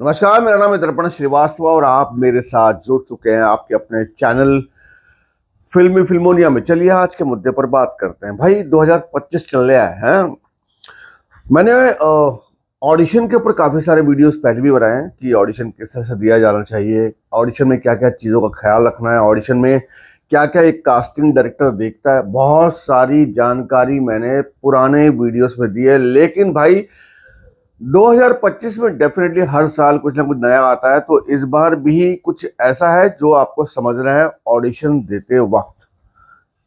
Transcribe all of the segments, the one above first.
नमस्कार, मेरा नाम है दर्पण श्रीवास्तव और आप मेरे साथ जुड़ चुके हैं आपके अपने चैनल फिल्मी फिल्मोनिया में। चलिए आज के मुद्दे पर बात करते हैं। भाई 2025 चल रहा है। मैंने ऑडिशन के ऊपर काफ़ी सारे वीडियोस पहले भी बनाए हैं कि ऑडिशन किस तरह से दिया जाना चाहिए, ऑडिशन में क्या क्या चीज़ों का ख्याल रखना है, ऑडिशन में क्या क्या एक कास्टिंग डायरेक्टर देखता है। बहुत सारी जानकारी मैंने पुराने वीडियोस में दी है, लेकिन भाई 2025 में डेफिनेटली हर साल कुछ ना कुछ नया आता है, तो इस बार भी कुछ ऐसा है जो आपको समझना है ऑडिशन देते वक्त।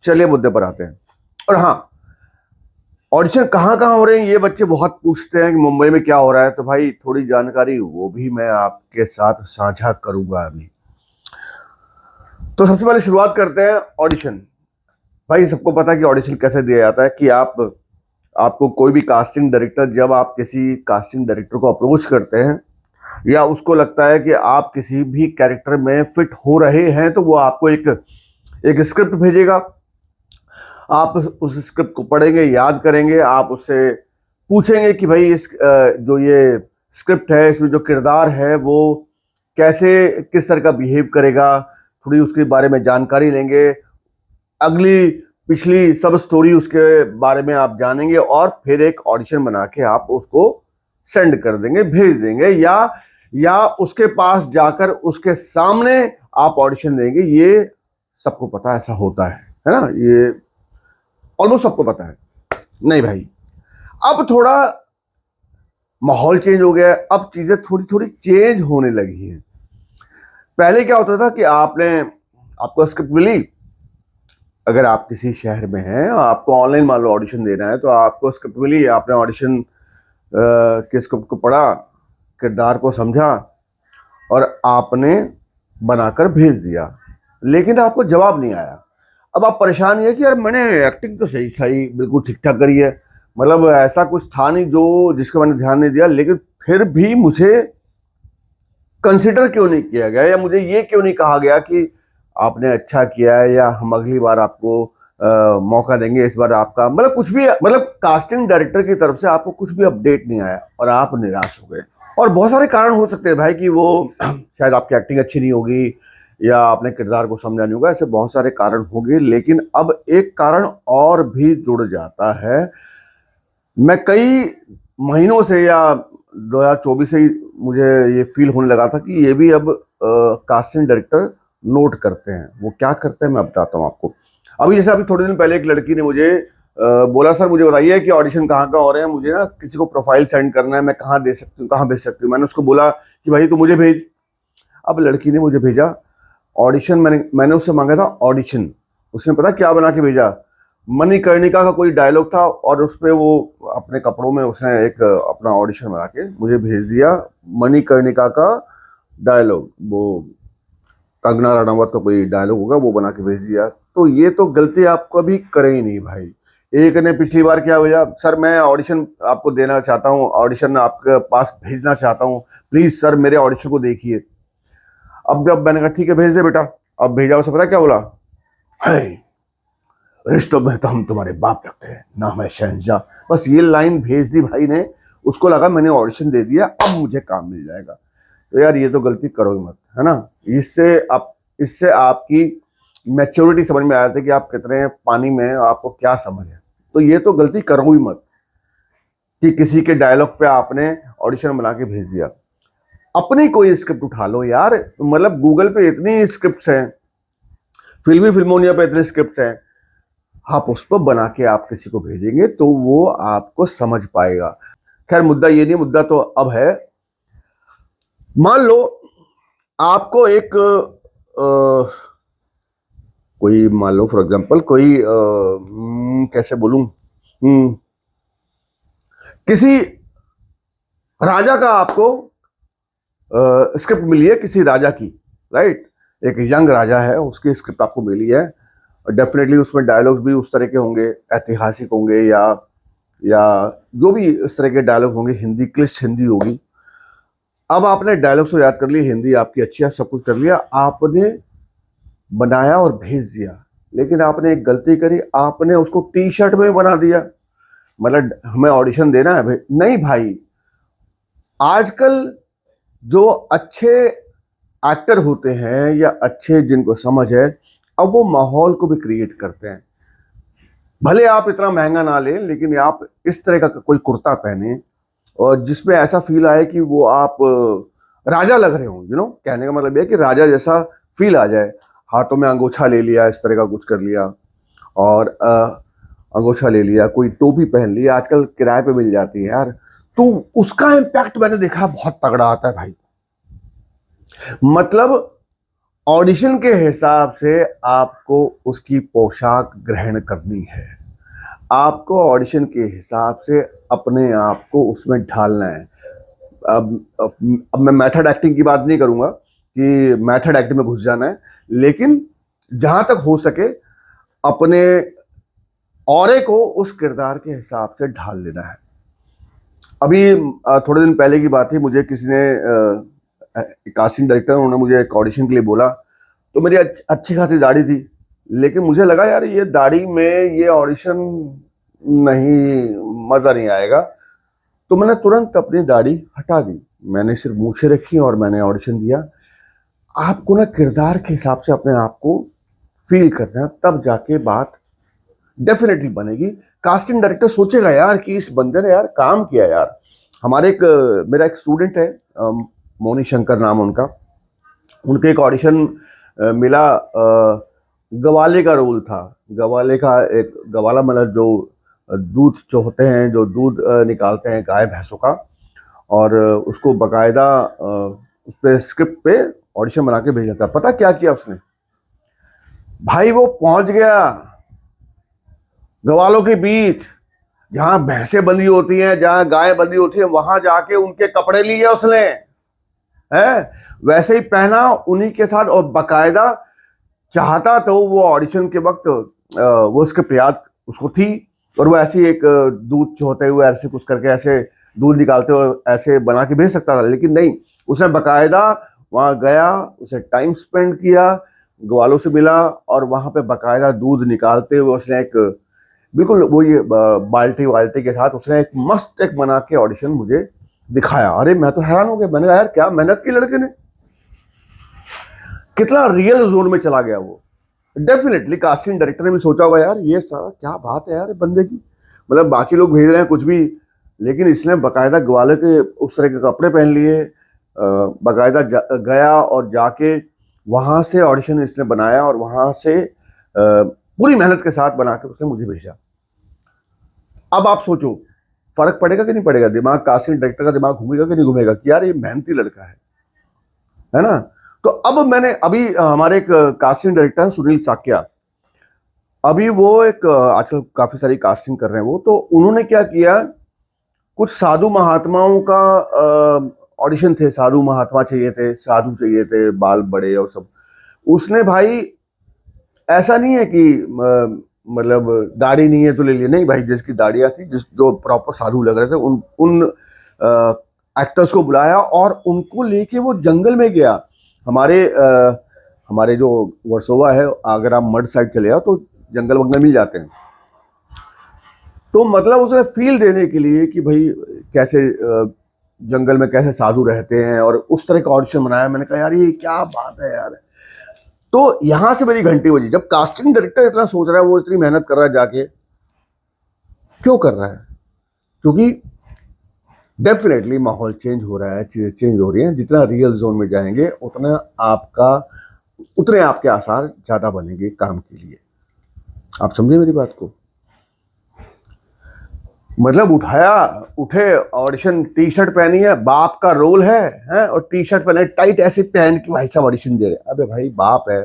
चलिए मुद्दे पर आते हैं। और हाँ, ऑडिशन कहाँ कहाँ हो रहे हैं ये बच्चे बहुत पूछते हैं कि मुंबई में क्या हो रहा है, तो भाई थोड़ी जानकारी वो भी मैं आपके साथ साझा करूंगा अभी। तो सबसे पहले शुरुआत करते हैं ऑडिशन। भाई सबको पता है कि ऑडिशन कैसे दिया जाता है कि आपको कोई भी कास्टिंग डायरेक्टर, जब आप किसी कास्टिंग डायरेक्टर को अप्रोच करते हैं या उसको लगता है कि आप किसी भी कैरेक्टर में फिट हो रहे हैं, तो वो आपको एक स्क्रिप्ट भेजेगा। आप उस स्क्रिप्ट को पढ़ेंगे, याद करेंगे, आप उससे पूछेंगे कि भाई इस जो ये स्क्रिप्ट है इसमें जो किरदार है वो कैसे किस तरह का बिहेव करेगा, थोड़ी उसके बारे में जानकारी लेंगे, अगली पिछली सब स्टोरी उसके बारे में आप जानेंगे और फिर एक ऑडिशन बना के आप उसको सेंड कर देंगे, भेज देंगे, या उसके पास जाकर उसके सामने आप ऑडिशन देंगे। ये सबको पता है, ऐसा होता है ना, ये ऑलमोस्ट सबको पता है। नहीं भाई, अब थोड़ा माहौल चेंज हो गया है, अब चीजें थोड़ी थोड़ी चेंज होने लगी हैं। पहले क्या होता था कि आपको स्क्रिप्ट मिली, अगर आप किसी शहर में हैं, आपको ऑनलाइन मान लो ऑडिशन देना है, तो आपको स्क्रिप्ट मिली, आपने ऑडिशन के स्क्रिप्ट को पढ़ा, किरदार को समझा और आपने बनाकर भेज दिया, लेकिन आपको जवाब नहीं आया। अब आप परेशान है कि यार मैंने एक्टिंग तो सही सही बिल्कुल ठीक ठाक करी है, मतलब ऐसा कुछ था नहीं जो जिसका मैंने ध्यान नहीं दिया, लेकिन फिर भी मुझे कंसिडर क्यों नहीं किया गया, या मुझे ये क्यों नहीं कहा गया कि आपने अच्छा किया है, या हम अगली बार आपको मौका देंगे, इस बार आपका मतलब कुछ भी, मतलब कास्टिंग डायरेक्टर की तरफ से आपको कुछ भी अपडेट नहीं आया और आप निराश हो गए। और बहुत सारे कारण हो सकते हैं भाई कि वो शायद आपकी एक्टिंग अच्छी नहीं होगी या आपने किरदार को समझा नहीं होगा, ऐसे बहुत सारे कारण होंगे। लेकिन अब एक कारण और भी जुड़ जाता है। मैं कई महीनों से या 2024 से ही मुझे ये फील होने लगा था कि ये भी अब कास्टिंग डायरेक्टर नोट करते हैं। वो क्या करते हैं मैं बताता हूँ आपको। अभी थोड़े दिन पहले एक लड़की ने मुझे बोला, सर मुझे बताइए कि ऑडिशन कहाँ कहाँ हो रहे हैं, मुझे ना किसी को प्रोफाइल सेंड करना है, मैं कहाँ दे सकती हूँ, कहाँ भेज सकती हूँ। मैंने उसको बोला कि भाई तू मुझे भेज। अब लड़की ने मुझे भेजा ऑडिशन, मैंने उससे मांगा था ऑडिशन। उसने पता क्या बना के भेजा, मणिकर्णिका का कोई डायलॉग था और उस पर वो अपने कपड़ों में उसने एक अपना ऑडिशन बना के मुझे भेज दिया। मणिकर्णिका का डायलॉग, वो कंगना रनावत का कोई डायलॉग होगा, वो बना के भेज दिया। तो ये तो गलती आप कभी करें ही नहीं भाई। एक ने पिछली बार क्या भेजा, सर मैं ऑडिशन आपको देना चाहता हूँ, ऑडिशन आपके पास भेजना चाहता हूँ, प्लीज सर मेरे ऑडिशन को देखिए। अब जब मैंने कहा ठीक है भेज दे बेटा, अब भेजा, उसे पता क्या बोला, है रिश्तों में तो हम तुम्हारे बाप लगते हैं, नाम है शहंशाह। बस ये लाइन भेज दी भाई ने, उसको लगा मैंने ऑडिशन दे दिया, अब मुझे काम मिल जाएगा। तो यार ये तो गलती करो ही मत, है ना। इससे आपकी मैच्योरिटी समझ में आ जाती है कि आप कितने पानी में, आपको क्या समझ है। तो ये तो गलती करो ही मत कि किसी के डायलॉग पे आपने ऑडिशन बना के भेज दिया। अपनी कोई स्क्रिप्ट उठा लो यार, मतलब गूगल पे इतनी स्क्रिप्ट्स हैं, फिल्मी फिल्मोनिया पे इतनी स्क्रिप्ट्स हैं, आप उस पर बना के आप किसी को भेजेंगे तो वो आपको समझ पाएगा। खैर मुद्दा ये नहीं, मुद्दा तो अब है, मान लो आपको एक कोई, मान लो फॉर एग्जांपल कोई कैसे बोलूं, किसी राजा का आपको स्क्रिप्ट मिली है, किसी राजा की, राइट, एक यंग राजा है, उसकी स्क्रिप्ट आपको मिली है। डेफिनेटली उसमें डायलॉग्स भी उस तरह के होंगे, ऐतिहासिक होंगे, या जो भी इस तरह के डायलॉग होंगे, हिंदी क्लिष्ट हिंदी होगी। अब आपने डायलॉग्स को याद कर लिया, हिंदी आपकी अच्छी है, सब कुछ कर लिया, आपने बनाया और भेज दिया, लेकिन आपने एक गलती करी, आपने उसको टी शर्ट में बना दिया। मतलब हमें ऑडिशन देना है भाई, नहीं भाई, आजकल जो अच्छे एक्टर होते हैं या अच्छे जिनको समझ है, अब वो माहौल को भी क्रिएट करते हैं। भले आप इतना महंगा ना लें, लेकिन आप इस तरह का कोई कुर्ता पहने और जिसमें ऐसा फील आए कि वो आप राजा लग रहे हो। कहने का मतलब यह है कि राजा जैसा फील आ जाए। हाथों में अंगोछा ले लिया, इस तरह का कुछ कर लिया, और अंगोछा ले लिया, कोई टोपी पहन ली, आजकल किराए पे मिल जाती है यार, तो उसका इम्पैक्ट मैंने देखा बहुत तगड़ा आता है भाई। मतलब ऑडिशन के हिसाब से आपको उसकी पोशाक ग्रहण करनी है, आपको ऑडिशन के हिसाब से अपने आप को उसमें ढालना है। अब मैं मेथड एक्टिंग की बात नहीं करूंगा कि मेथड एक्टिंग में घुस जाना है, लेकिन जहां तक हो सके अपने ऑरे को उस किरदार के हिसाब से ढाल लेना है। अभी थोड़े दिन पहले की बात थी, मुझे किसी ने कास्टिंग डायरेक्टर, उन्होंने मुझे एक ऑडिशन के लिए बोला, तो मेरी अच्छी खासी दाढ़ी थी, लेकिन मुझे लगा यार ये दाढ़ी में ये ऑडिशन नहीं, मजा नहीं आएगा, तो मैंने तुरंत अपनी दाढ़ी हटा दी, मैंने सिर्फ मूछें रखी और मैंने ऑडिशन दिया। आपको ना किरदार के हिसाब से अपने आप को फील करना है, तब जाके बात डेफिनेटली बनेगी। कास्टिंग डायरेक्टर सोचेगा यार कि इस बंदे ने यार काम किया यार। हमारे मेरा एक स्टूडेंट है, मोनी शंकर नाम उनका, उनके एक ऑडिशन मिला, गवाले का रोल था। गवाले का एक गवाला मतलब जो दूध जो होते हैं, जो दूध निकालते हैं गाय भैंसों का, और उसको बकायदा उस पे स्क्रिप्ट पे ऑडिशन बना के भेजा था। पता क्या किया उसने भाई, वो पहुंच गया गवालों के बीच, जहां भैंसें बंधी होती हैं, जहां गाय बंधी होती है, वहां जाके उनके कपड़े लिए उसने, है वैसे ही पहना उन्हीं के साथ, और बकायदा चाहता तो वो ऑडिशन के वक्त वो उसके याद उसको थी, और वो ऐसी एक दूध चोते हुए ऐसे कुछ करके ऐसे दूध निकालते हुए ऐसे बना के भेज सकता था, लेकिन नहीं, उसने बकायदा वहां गया, उसे टाइम स्पेंड किया, ग्वालों से मिला, और वहां पे बकायदा दूध निकालते हुए उसने एक बिल्कुल वो ये बाल्टी वाल्टी के साथ उसने एक मस्त एक बना के ऑडिशन मुझे दिखाया। अरे मैं तो हैरान हो गया, मैंने कहा यार क्या मेहनत की लड़के ने, कितना रियल जोन में चला गया वो। डेफिनेटली कास्टिंग डायरेक्टर ने भी सोचा होगा यार ये साला क्या बात है यार बंदे की, मतलब बाकी लोग भेज रहे हैं कुछ भी, लेकिन इसने बकायदा ग्वाले के उस तरह के कपड़े पहन लिए, बकायदा गया और जाके वहां से ऑडिशन इसने बनाया, और वहां से पूरी मेहनत के साथ बना के उसने मुझे भेजा। अब आप सोचो फर्क पड़ेगा कि नहीं पड़ेगा, दिमाग कास्टिंग डायरेक्टर का दिमाग घूमेगा कि नहीं घूमेगा कि यार ये मेहनती लड़का है ना। तो अब मैंने अभी हमारे एक कास्टिंग डायरेक्टर है सुनील साकिया, अभी वो एक आजकल काफी सारी कास्टिंग कर रहे हैं वो, तो उन्होंने क्या किया, कुछ साधु महात्माओं का ऑडिशन थे, साधु महात्मा चाहिए थे, साधु चाहिए थे, बाल बड़े और सब। उसने भाई ऐसा नहीं है कि मतलब दाढ़ी नहीं है तो ले लिया, नहीं भाई, जिसकी दाढ़ियां थी, जिस जो प्रॉपर साधु लग रहे थे, उन एक्टर्स को बुलाया और उनको लेके वो जंगल में गया। हमारे जो वर्सोवा है, अगर आप मड साइड चले जाओ तो जंगल वंगल मिल जाते हैं, तो मतलब उसने फील देने के लिए कि भाई कैसे जंगल में कैसे साधु रहते हैं, और उस तरह का ऑडिशन बनाया। मैंने कहा यार ये क्या बात है यार। तो यहां से मेरी घंटी बजी, जब कास्टिंग डायरेक्टर इतना सोच रहा है, वो इतनी मेहनत कर रहा है, जाके क्यों कर रहा है, क्योंकि डेफिनेटली माहौल चेंज हो रहा है, चीजें चेंज हो रही हैं। जितना रियल जोन में जाएंगे उतने आपके आसार ज्यादा बनेंगे काम के लिए। आप समझे मेरी बात को, मतलब उठे ऑडिशन, टी शर्ट पहनी है, बाप का रोल है और टी शर्ट पहने टाइट ऐसे पहन के भाई साहब ऑडिशन दे रहे। अबे भाई बाप है,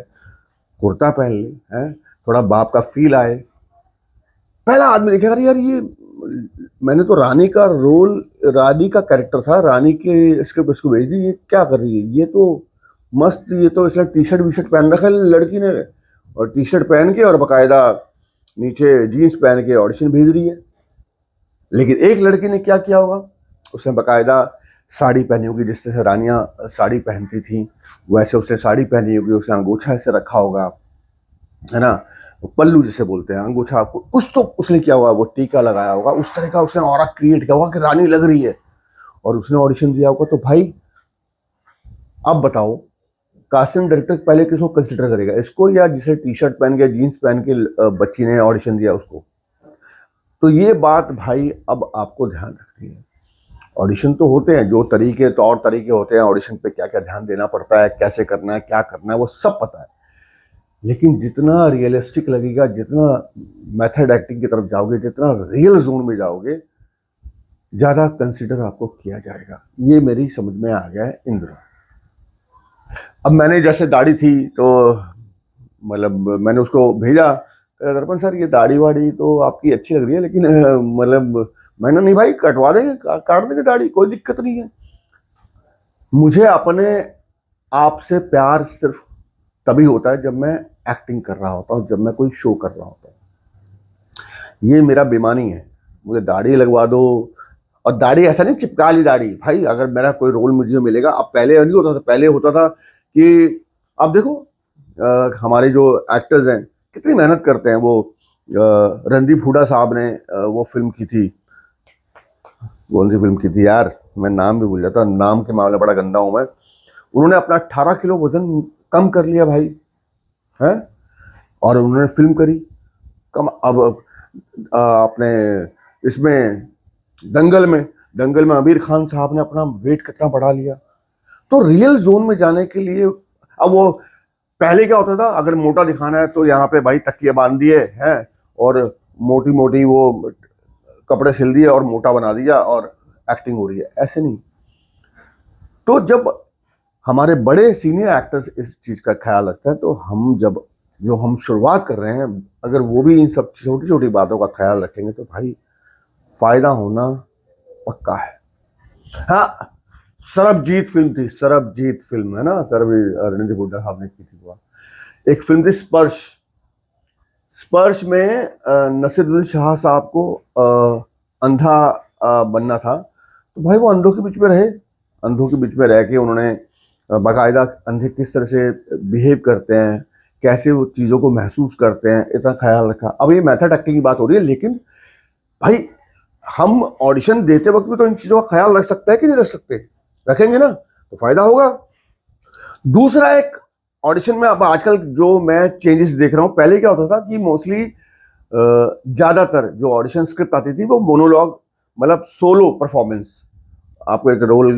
कुर्ता पहन ले, है थोड़ा बाप का फील आए। पहला आदमी देखेगा यार ये मैंने तो रानी का रोल, रानी का कैरेक्टर था, रानी के स्क्रिप्ट इसको भेज दी, ये क्या कर रही है, ये तो मस्त, ये तो इसलिए टी शर्ट वी शर्ट पहन रखा है लड़की ने, और टी शर्ट पहन के और बाकायदा नीचे जीन्स पहन के ऑडिशन भेज रही है। लेकिन एक लड़की ने क्या किया होगा, उसने बाकायदा साड़ी पहनी होगी, जिस तरह से रानियां साड़ी पहनती थी वैसे उसने साड़ी पहनी होगी, उसने अंगूछा ऐसे रखा होगा, है ना, पल्लू जिसे बोलते हैं, अंगूछा, कुछ तो उसने किया होगा, वो टीका लगाया होगा, उस तरह का उसने ऑरा क्रिएट किया होगा कि रानी लग रही है, और उसने ऑडिशन दिया होगा। तो भाई अब बताओ कास्टिंग डायरेक्टर पहले किसको कंसिडर करेगा, इसको या जिसे टी शर्ट पहन के जीन्स पहन के बच्ची ने ऑडिशन दिया उसको? तो ये बात भाई अब आपको ध्यान रखनी है। ऑडिशन तो होते हैं, जो तरीके तौर तरीके होते हैं ऑडिशन पे, क्या क्या ध्यान देना पड़ता है, कैसे करना है, क्या करना है, वो सब पता है। लेकिन जितना रियलिस्टिक लगेगा, जितना मेथड एक्टिंग की तरफ जाओगे, जितना रियल जोन में जाओगे, ज़्यादा कंसिडर आपको किया जाएगा। ये मेरी समझ में आ गया है इंद्र। अब मैंने जैसे दाढ़ी थी तो मतलब मैंने उसको भेजा, दर्पण सर ये दाढ़ी वाड़ी तो आपकी अच्छी लग रही है, लेकिन मतलब मैंने नहीं भाई, कटवा देंगे, काट देंगे दाढ़ी, कोई दिक्कत नहीं है। मुझे अपने आप से प्यार सिर्फ तभी होता है जब मैं एक्टिंग कर रहा होता हूँ, जब मैं कोई शो कर रहा होता हूँ। ये मेरा बेईमानी है, मुझे दाढ़ी लगवा दो। और दाढ़ी ऐसा नहीं चिपका ली दाढ़ी भाई, अगर मेरा कोई रोल मुझे मिलेगा, अब पहले नहीं होता था, पहले होता था कि अब देखो हमारे जो एक्टर्स हैं कितनी मेहनत करते हैं। वो रणदीप हुडा साहब ने वो फिल्म की थी, कौन सी फिल्म की थी यार, मैं नाम भी भूल जाता, नाम के मामले बड़ा गंदा हूं मैं। उन्होंने अपना 18 किलो वजन कम कर लिया भाई, है, और उन्होंने फिल्म करी कम। अब अपने इसमें दंगल में आमिर खान साहब ने अपना वेट कितना बढ़ा लिया। तो रियल जोन में जाने के लिए, अब वो पहले क्या होता था, अगर मोटा दिखाना है तो यहाँ पे भाई तकिया बांध दिए हैं और मोटी मोटी वो कपड़े सिल दिए और मोटा बना दिया और एक्टिंग हो रही है, ऐसे नहीं। तो जब हमारे बड़े सीनियर एक्टर्स इस चीज का ख्याल रखते हैं, तो हम जब जो हम शुरुआत कर रहे हैं, अगर वो भी इन सब छोटी छोटी बातों का ख्याल रखेंगे तो भाई फायदा होना पक्का है। हाँ, सरबजीत फिल्म थी, सरबजीत फिल्म है ना, रणदीप हुड्डा साहब ने की थी वो। एक फिल्म थी स्पर्श। स्पर्श में नसीरुद्दीन शाह साहब को अंधा बनना था, तो भाई वो अंधों के बीच में रहे, अंधों के बीच में रह के उन्होंने बाकायदा अंधे किस तरह से बिहेव करते हैं, कैसे वो चीज़ों को महसूस करते हैं, इतना ख्याल रखा। अब ये मेथड एक्टिंग की बात हो रही है, लेकिन भाई हम ऑडिशन देते वक्त भी तो इन चीज़ों का ख्याल रख सकते हैं कि नहीं रख सकते? रखेंगे ना तो फायदा होगा। दूसरा, एक ऑडिशन में अब आजकल जो मैं चेंजेस देख रहा हूं, पहले क्या होता था कि मोस्टली ज्यादातर जो ऑडिशन स्क्रिप्ट आती थी वो मोनोलॉग, मतलब सोलो परफॉर्मेंस। आपको एक रोल,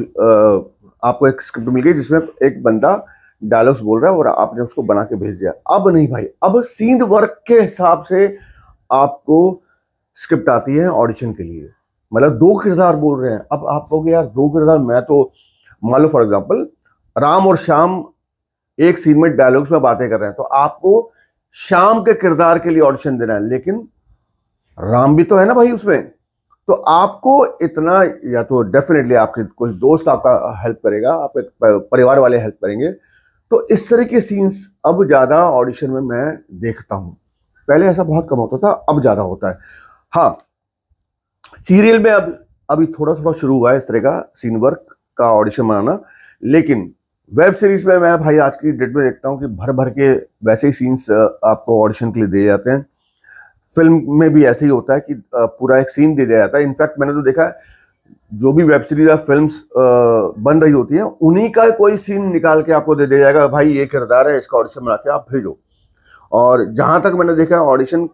आपको एक स्क्रिप्ट मिल गई जिसमें एक बंदा डायलॉग्स बोल रहा है और आपने उसको बना के भेज दिया। अब नहीं भाई, अब सीन वर्क के हिसाब से आपको स्क्रिप्ट आती है ऑडिशन के लिए। मतलब 2 किरदार बोल रहे हैं, अब आप कहोगे यार 2 किरदार, मैं तो मान लो फॉर एग्जांपल राम और श्याम एक सीन में डायलॉग्स में बातें कर रहे हैं, तो आपको श्याम के किरदार के लिए ऑडिशन देना है, लेकिन राम भी तो है ना भाई उसमें। तो आपको इतना, या तो डेफिनेटली आपके कोई दोस्त आपका हेल्प करेगा, आपके परिवार वाले हेल्प करेंगे। तो इस तरह के सीन्स अब ज्यादा ऑडिशन में मैं देखता हूं। पहले ऐसा बहुत कम होता था, अब ज्यादा होता है। हाँ, सीरियल में अब अभी थोड़ा थोड़ा शुरू हुआ है इस तरह का सीन वर्क का ऑडिशन बनाना, लेकिन वेब सीरीज में मैं भाई आज की डेट में देखता हूँ कि भर भर के वैसे ही सीन्स आपको ऑडिशन के लिए दिए जाते हैं। फिल्म में भी ऐसे ही होता है कि पूरा एक सीन दे दिया जाता है। इनफैक्ट मैंने तो देखा है, जो भी वेब सीरीज या फिल्म्स बन रही होती हैं, उन्हीं का कोई सीन निकाल के आपको दे दिया जाएगा, भाई ये किरदार है, इसका ऑडिशन बना के आप भेजो। और जहां तक मैंने देखा है, ऑडिशन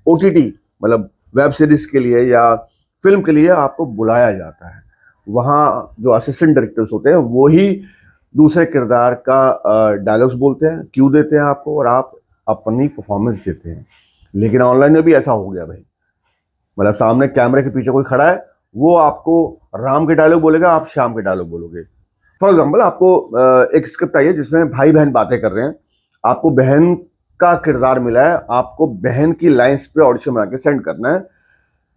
OTT मतलब वेब सीरीज के लिए या फिल्म के लिए आपको बुलाया जाता है। वहाँ जो असिस्टेंट डायरेक्टर्स होते हैं वो ही दूसरे किरदार का डायलॉग्स बोलते हैं, क्यू देते हैं आपको, और आप अपनी परफॉर्मेंस देते हैं। लेकिन ऑनलाइन में भी ऐसा हो गया भाई, मतलब सामने कैमरे के पीछे कोई खड़ा है, वो आपको राम के डायलॉग बोलेगा, आप श्याम के डायलॉग बोलोगे। फॉर एग्जाम्पल, आपको एक स्क्रिप्ट आई है जिसमें भाई बहन बातें कर रहे हैं, आपको बहन का किरदार मिला है, आपको बहन की लाइंस पे ऑडिशन बना के सेंड करना है,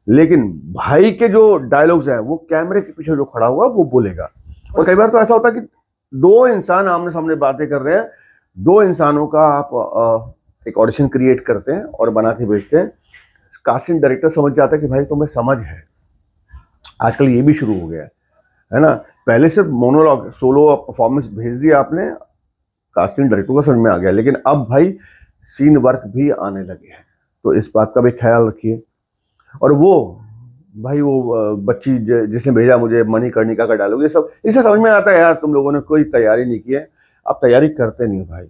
लेकिन भाई के जो डायलॉग्स हैं वो कैमरे के पीछे जो खड़ा हुआ वो बोलेगा। और कई बार तो ऐसा होता है कि 2 इंसान आमने सामने बातें कर रहे हैं, 2 इंसानों का आप एक ऑडिशन क्रिएट करते हैं और बना के भेजते हैं। कास्टिंग डायरेक्टर समझ जाता है कि भाई तुम्हें समझ है। आजकल ये भी शुरू हो गया है ना, पहले सिर्फ मोनोलॉग सोलो परफॉर्मेंस भेज दिया आपने, कास्टिंग डायरेक्टर को समझ में आ गया, लेकिन अब भाई सीन वर्क भी आने लगे हैं, तो इस बात का भी ख्याल रखिए। और वो भाई वो बच्ची जिसने भेजा मुझे मणिकर्णिका का डायलॉग, ये सब इससे समझ में आता है यार तुम लोगों ने कोई तैयारी नहीं की है, आप तैयारी करते नहीं हो भाई,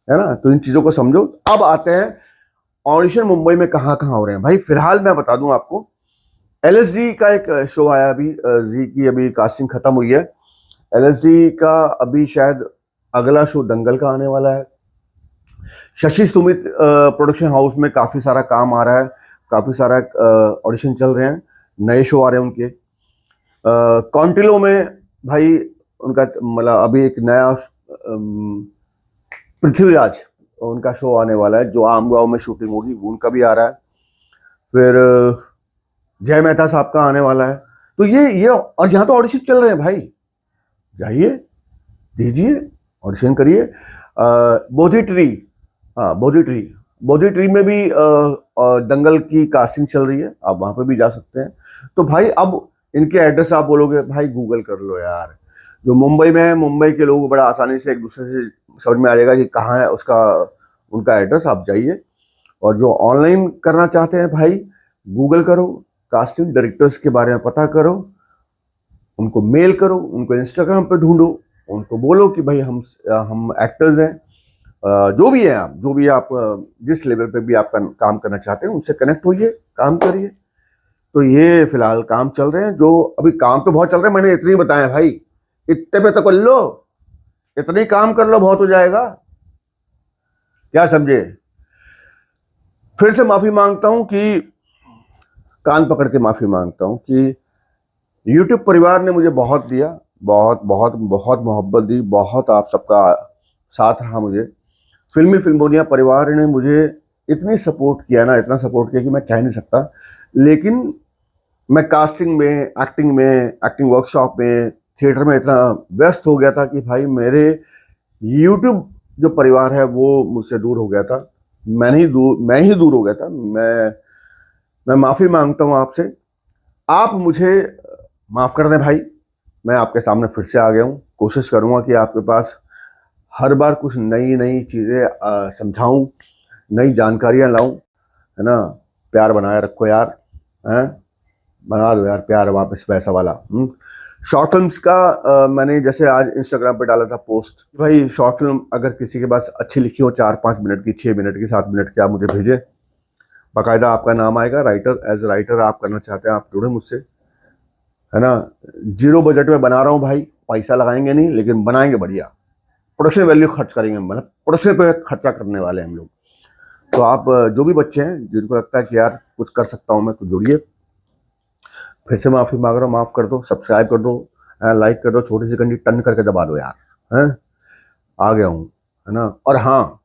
है ना। तो इन चीजों को समझो। अब आते हैं ऑडिशन मुंबई में कहाँ कहाँ हो रहे हैं भाई। फिलहाल मैं बता दूं आपको, एलएसडी का एक शो आया अभी, जी की अभी कास्टिंग खत्म हुई है। एलएसडी का अभी शायद अगला शो दंगल का आने वाला है। शशि सुमित प्रोडक्शन हाउस में काफी सारा काम आ रहा है, काफी सारा ऑडिशन चल रहे हैं, नए शो आ रहे हैं उनके। कॉन्टिलो में भाई उनका मतलब अभी एक नया पृथ्वीराज, उनका शो आने वाला है जो आम गांव में शूटिंग होगी, उनका भी आ रहा है। फिर जय मेहता साहब का आने वाला है। तो ये और यहाँ तो ऑडिशन चल रहे हैं भाई, जाइए दीजिए, ऑडिशन करिए। बोधी ट्री, हाँ बोधी ट्री में भी दंगल की कास्टिंग चल रही है, आप वहां पे भी जा सकते हैं। तो भाई अब इनके एड्रेस आप बोलोगे भाई गूगल कर लो यार, जो मुंबई में है, मुंबई के लोग बड़ा आसानी से एक दूसरे से समझ में आ जाएगा कि कहाँ है उसका उनका एड्रेस, आप जाइए। और जो ऑनलाइन करना चाहते हैं भाई, गूगल करो, कास्टिंग डायरेक्टर्स के बारे में पता करो, उनको मेल करो, उनको इंस्टाग्राम पे ढूंढो, उनको बोलो कि भाई हम एक्टर्स हैं, जो भी है आप, जो भी आप जिस लेवल पे भी आप काम करना चाहते हैं उनसे कनेक्ट होइए, काम करिए। तो ये फिलहाल काम चल रहे हैं, जो अभी काम तो बहुत चल रहे हैं, मैंने इतने ही बताया भाई, इतने पे तो कर लो, इतने ही काम कर लो, बहुत हो जाएगा, क्या समझे। फिर से माफी मांगता हूं कि कान पकड़ के माफी मांगता हूं कि यूट्यूब परिवार ने मुझे बहुत दिया, बहुत बहुत बहुत मोहब्बत दी, बहुत आप सबका साथ रहा मुझे। फिल्मी फिल्मोनिया परिवार ने मुझे इतनी सपोर्ट किया ना, इतना सपोर्ट किया कि मैं कह नहीं सकता। लेकिन मैं कास्टिंग में, एक्टिंग वर्कशॉप में, थिएटर में इतना व्यस्त हो गया था कि भाई मेरे यूट्यूब जो परिवार है वो मुझसे दूर हो गया था, मैं ही दूर हो गया था। मैं माफी मांगता हूं आपसे, आप मुझे माफ कर दें भाई। मैं आपके सामने फिर से आ गया हूं, कोशिश करूंगा कि आपके पास हर बार कुछ नई नई चीजें समझाऊं, नई जानकारियां लाऊं, है ना। प्यार बनाए रखो यार, हैं, बना दो यार प्यार वापस वैसा वाला। शॉर्ट फिल्म्स का मैंने जैसे आज इंस्टाग्राम पे डाला था पोस्ट, भाई शॉर्ट फिल्म अगर किसी के पास अच्छी लिखी हो, 4-5 मिनट की, 6 मिनट की, 7 मिनट की, आप मुझे भेजें, बाकायदा आपका नाम आएगा। राइटर, एज राइटर आप करना चाहते हैं आप जुड़े मुझसे, है ना। 0 बजट में बना रहा हूँ भाई, पैसा लगाएंगे नहीं लेकिन बनाएंगे बढ़िया, प्रोडक्शन वैल्यू खर्च करेंगे, मतलब प्रोडक्शन पे खर्चा करने वाले हैं हम लोग। तो आप जो भी बच्चे हैं जिनको लगता है कि यार कुछ कर सकता हूँ मैं, तो जुड़िए। फिर से माफी मांग रहा हूँ, माफ कर दो, सब्सक्राइब कर दो, लाइक कर दो, छोटी सी घंटी टन करके दबा दो यार, हैं, आ गया हूँ, है ना। और हाँ,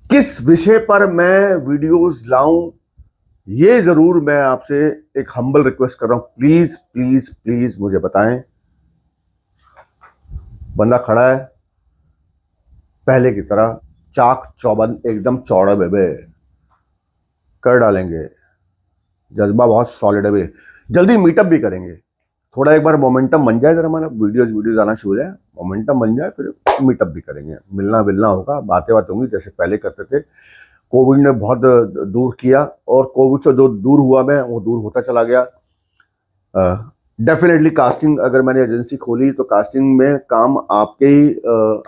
किस विषय पर मैं वीडियोस लाऊं, ये जरूर मैं आपसे एक हम्बल रिक्वेस्ट कर रहा हूं, प्लीज प्लीज प्लीज मुझे बताएं। बंदा खड़ा है पहले की तरह, चाक चौबंद, एकदम चौड़ा बेबे, कर डालेंगे, जज्बा बहुत सॉलिड है बे। जल्दी मीटअप भी करेंगे, थोड़ा एक बार मोमेंटम बन जाए, जरा हमारा वीडियोस आना शुरू हो जाए, मोमेंटम बन जाए, फिर मीटअप भी करेंगे, मिलना होगा, बातें होंगी जैसे पहले करते थे। कोविड ने बहुत दूर किया, और कोविड से जो दूर हुआ मैं, वो दूर होता चला गया। डेफिनेटली कास्टिंग, अगर मैंने एजेंसी खोली तो कास्टिंग में काम आपके ही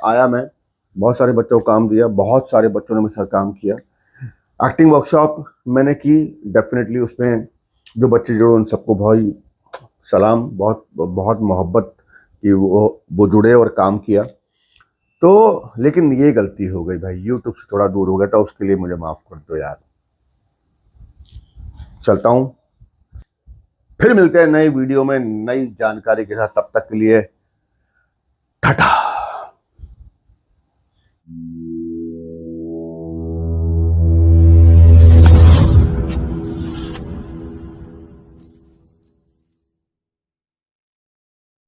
आया। मैं बहुत सारे बच्चों को काम दिया, बहुत सारे बच्चों ने मेरे साथ काम किया। एक्टिंग वर्कशॉप मैंने की, डेफिनेटली उसमें जो बच्चे जुड़े उन सबको बहुत सलाम, बहुत बहुत मोहब्बत कि वो जुड़े और काम किया। तो लेकिन ये गलती हो गई भाई, यूट्यूब से थोड़ा दूर हो गया था, उसके लिए मुझे माफ कर दो यार। चलता हूं, फिर मिलते हैं नई वीडियो में नई जानकारी के साथ, तब तक के लिए